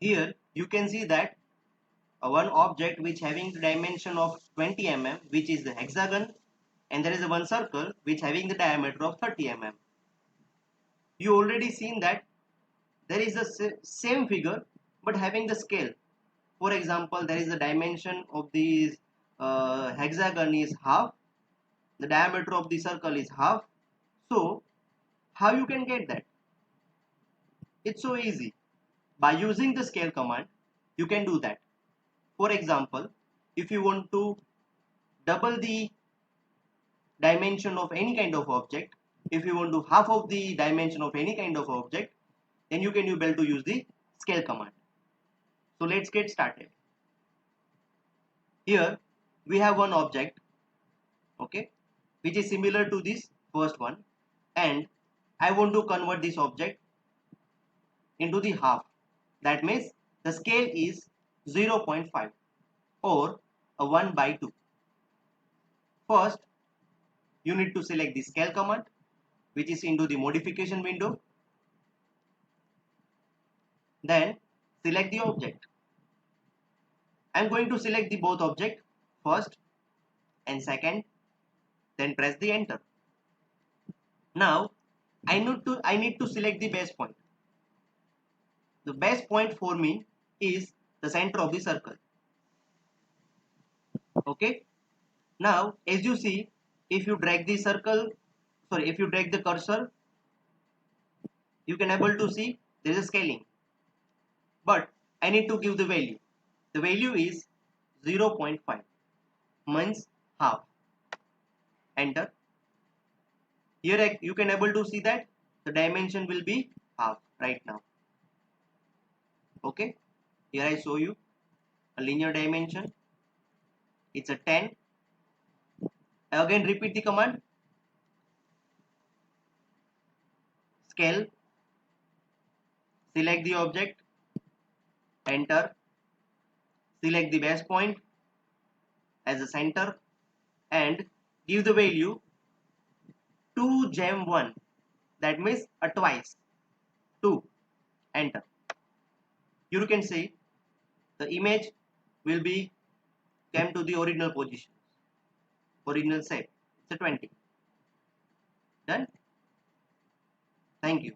Here you can see that one object which having the dimension of 20 mm, which is the hexagon, and there is one circle which having the diameter of 30 mm. You already seen that there is the same figure but having the scale. For example, there is the dimension of the hexagon is half, the diameter of the circle is half. So how you can get that? It's so easy. By using the scale command, you can do that. For example, if you want to double the dimension of any kind of object, if you want to half of the dimension of any kind of object, then you can be able to use the scale command. So let's get started. Here we have one object, okay, which is similar to this first one, and I want to convert this object into the half. That means the scale is 0.5 or a 1 by 2. First, you need to select the scale command, which is into the modification window. Then select the object. I am going to select the both object first and second, then press the enter. Now I need to select the base point. The base point for me is the center of the circle. Okay. Now as you see, if you drag the circle, sorry, if you drag the cursor, you can able to see there is a scaling. But I need to give the value. The value is 0.5 means half. Enter. Here you can able to see that the dimension will be half right now. Okay. Here I show you a linear dimension. It's a 10. Again repeat the command. Scale. Select the object. Enter. Select the base point as a center and give the value 2 gem 1. That means a twice. 2. Enter. You can see the image will be came to the original position, original shape. It's a 20. Done. Thank you.